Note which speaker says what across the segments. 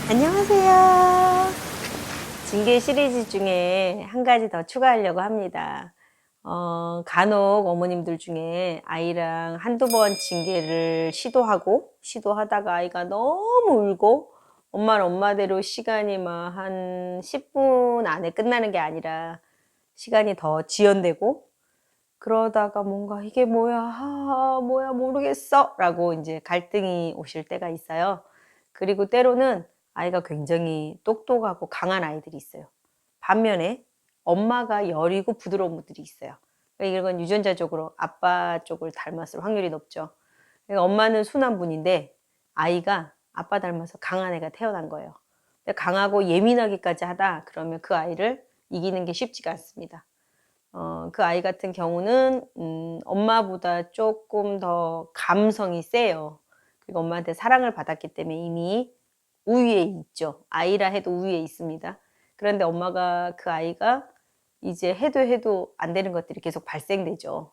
Speaker 1: 안녕하세요. 징계 시리즈 중에 한 가지 더 추가하려고 합니다. 간혹 어머님들 중에 아이랑 한두 번 징계를 시도하다가 아이가 너무 울고 엄마는 엄마대로 시간이 막 한 10분 안에 끝나는 게 아니라 시간이 더 지연되고 그러다가 뭔가 이게 뭐야, 뭐야, 모르겠어. 라고 이제 갈등이 오실 때가 있어요. 그리고 때로는 아이가 굉장히 똑똑하고 강한 아이들이 있어요. 반면에 엄마가 여리고 부드러운 분들이 있어요. 그러니까 이건 유전자적으로 아빠 쪽을 닮았을 확률이 높죠. 그러니까 엄마는 순한 분인데 아이가 아빠 닮아서 강한 애가 태어난 거예요. 강하고 예민하기까지 하다 그러면 그 아이를 이기는 게 쉽지가 않습니다. 그 아이 같은 경우는 엄마보다 조금 더 감성이 세요. 그리고 엄마한테 사랑을 받았기 때문에 이미 우위에 있죠. 아이라 해도 우위에 있습니다. 그런데 엄마가 그 아이가 이제 해도 안 되는 것들이 계속 발생되죠.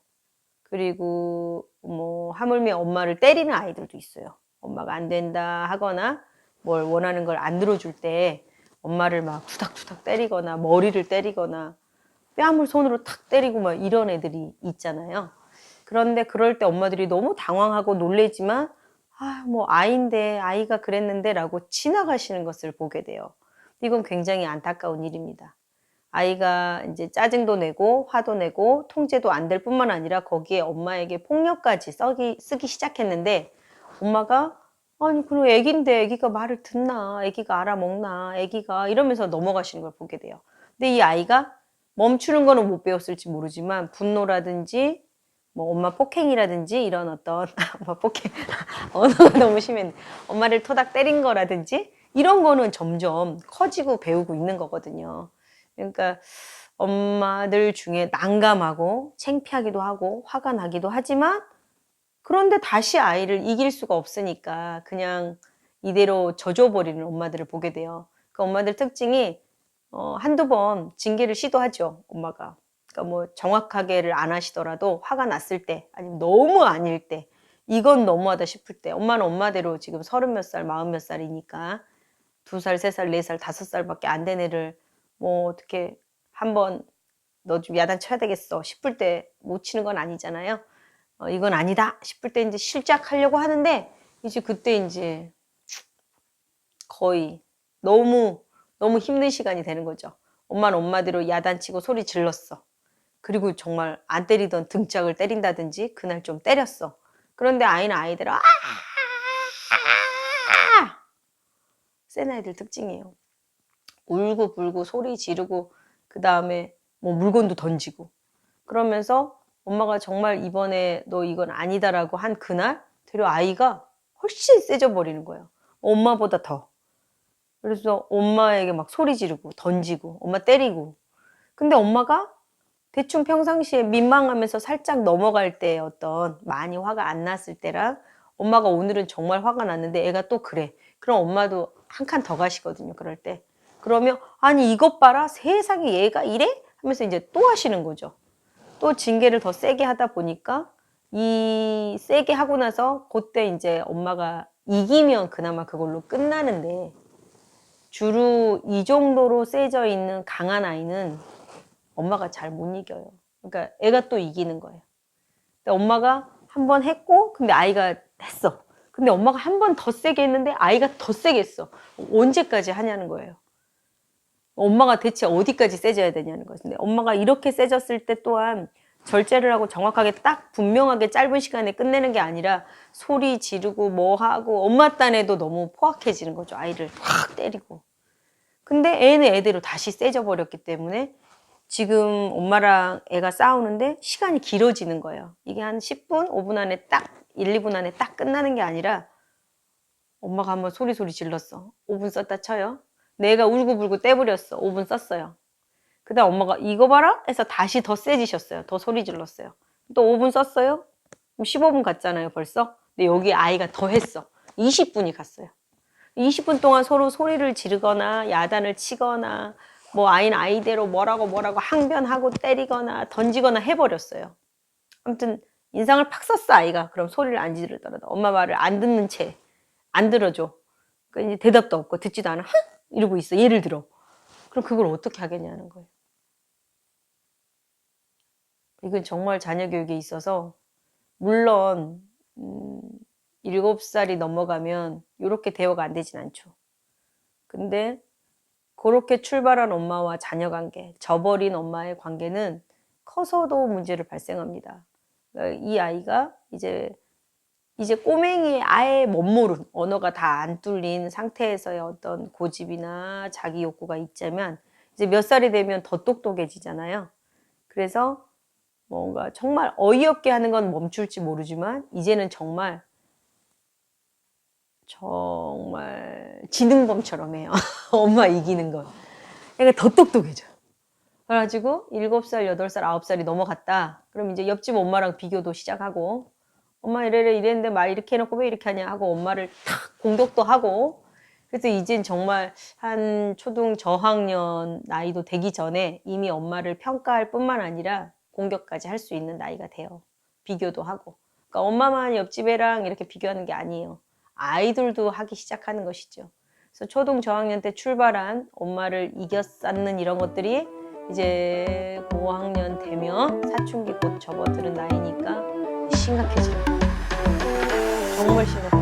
Speaker 1: 그리고 뭐 하물며 엄마를 때리는 아이들도 있어요. 엄마가 안 된다 하거나 뭘 원하는 걸 안 들어줄 때 엄마를 막 투닥투닥 때리거나 머리를 때리거나 뺨을 손으로 탁 때리고 막 이런 애들이 있잖아요. 그런데 그럴 때 엄마들이 너무 당황하고 놀래지만 뭐 아이인데 아이가 그랬는데 라고 지나가시는 것을 보게 돼요. 이건 굉장히 안타까운 일입니다. 아이가 이제 짜증도 내고 화도 내고 통제도 안 될 뿐만 아니라 거기에 엄마에게 폭력까지 쓰기 시작했는데 엄마가 아니 그럼 애기인데 애기가 말을 듣나 애기가 알아먹나 애기가 이러면서 넘어가시는 걸 보게 돼요. 근데 이 아이가 멈추는 거는 못 배웠을지 모르지만 분노라든지 뭐 엄마 폭행이라든지 이런 어떤 엄마 폭행 언어가 너무 심했네. 엄마를 토닥 때린 거라든지 이런 거는 점점 커지고 배우고 있는 거거든요. 그러니까 엄마들 중에 난감하고 창피하기도 하고 화가 나기도 하지만 그런데 다시 아이를 이길 수가 없으니까 그냥 이대로 져줘버리는 엄마들을 보게 돼요. 그 엄마들 특징이 한두 번 징계를 시도하죠, 엄마가. 그러니까 뭐 정확하게를 안 하시더라도 화가 났을 때 아니면 너무 아닐 때 이건 너무하다 싶을 때 엄마는 엄마대로 지금 30 몇 살, 40 몇 살이니까 2살, 3살, 4살, 5살밖에 안 된 애를 뭐 어떻게 한번 너 좀 야단쳐야 되겠어 싶을 때 못 치는 건 아니잖아요. 이건 아니다 싶을 때 이제 실작하려고 하는데 이제 그때 이제 거의 너무 너무 힘든 시간이 되는 거죠. 엄마는 엄마대로 야단치고 소리 질렀어. 그리고 정말 안 때리던 등짝을 때린다든지 그날 좀 때렸어. 그런데 아이는 아이대로 센 아이들 특징이에요. 울고 불고 소리 지르고 그 다음에 뭐 물건도 던지고 그러면서 엄마가 정말 이번에 너 이건 아니다라고 한 그날 되려 아이가 훨씬 세져 버리는 거예요. 엄마보다 더. 그래서 엄마에게 막 소리 지르고 던지고 엄마 때리고 근데 엄마가 대충 평상시에 민망하면서 살짝 넘어갈 때 어떤 많이 화가 안 났을 때랑 엄마가 오늘은 정말 화가 났는데 애가 또 그래. 그럼 엄마도 한 칸 더 가시거든요. 그럴 때. 그러면 아니 이것 봐라 세상에 얘가 이래? 하면서 이제 또 하시는 거죠. 또 징계를 더 세게 하다 보니까 이 세게 하고 나서 그때 이제 엄마가 이기면 그나마 그걸로 끝나는데 주로 이 정도로 세져 있는 강한 아이는 엄마가 잘 못 이겨요. 그러니까 애가 또 이기는 거예요. 근데 엄마가 한 번 했고 근데 아이가 했어. 근데 엄마가 한 번 더 세게 했는데 아이가 더 세게 했어. 언제까지 하냐는 거예요. 엄마가 대체 어디까지 세져야 되냐는 거예요. 근데 엄마가 이렇게 세졌을 때 또한 절제를 하고 정확하게 딱 분명하게 짧은 시간에 끝내는 게 아니라 소리 지르고 뭐 하고 엄마 딴에도 너무 포악해지는 거죠. 아이를 확 때리고. 근데 애는 애대로 다시 세져 버렸기 때문에 지금 엄마랑 애가 싸우는데 시간이 길어지는 거예요. 이게 한 10분, 5분 안에 딱 1, 2분 안에 딱 끝나는 게 아니라 엄마가 한번 소리 질렀어. 5분 썼다 쳐요. 내가 울고불고 떼버렸어. 5분 썼어요. 그 다음 엄마가 이거 봐라 해서 다시 더 세지셨어요. 더 소리 질렀어요. 또 5분 썼어요. 그럼 15분 갔잖아요 벌써. 근데 여기 아이가 더 했어. 20분이 갔어요. 20분 동안 서로 소리를 지르거나 야단을 치거나 뭐 아이는 아이대로 뭐라고 항변하고 때리거나 던지거나 해버렸어요. 아무튼 인상을 팍 썼어 아이가. 그럼 소리를 안 지르더라도 엄마 말을 안 듣는 채 안 들어줘. 그러니까 이제 대답도 없고 듣지도 않아. 흥! 이러고 있어. 예를 들어. 그럼 그걸 어떻게 하겠냐는 거예요. 이건 정말 자녀 교육에 있어서 물론 7살이 넘어가면 요렇게 대화가 안 되진 않죠. 근데 고렇게 출발한 엄마와 자녀 관계, 저버린 엄마의 관계는 커서도 문제를 발생합니다. 그러니까 이 아이가 이제 꼬맹이 아예 못 모른, 언어가 다 안 뚫린 상태에서의 어떤 고집이나 자기 욕구가 있자면 이제 몇 살이 되면 더 똑똑해지잖아요. 그래서 뭔가 정말 어이없게 하는 건 멈출지 모르지만 이제는 정말 지능범처럼 해요. 엄마 이기는 거. 그러니까 더 똑똑해져. 그래가지고 7살, 8살, 9살이 넘어갔다. 그럼 이제 옆집 엄마랑 비교도 시작하고 엄마 이래래 이랬는데 말 이렇게 해놓고 왜 이렇게 하냐 하고 엄마를 탁 공격도 하고. 그래서 이젠 정말 한 초등 저학년 나이도 되기 전에 이미 엄마를 평가할 뿐만 아니라 공격까지 할 수 있는 나이가 돼요. 비교도 하고. 그러니까 엄마만 옆집 애랑 이렇게 비교하는 게 아니에요. 아이들도 하기 시작하는 것이죠. 그래서 초등 저학년 때 출발한 엄마를 이겨쌓는 이런 것들이 이제 고학년 되면 사춘기 곧 접어드는 나이니까 심각해져요. 정말 심각해요.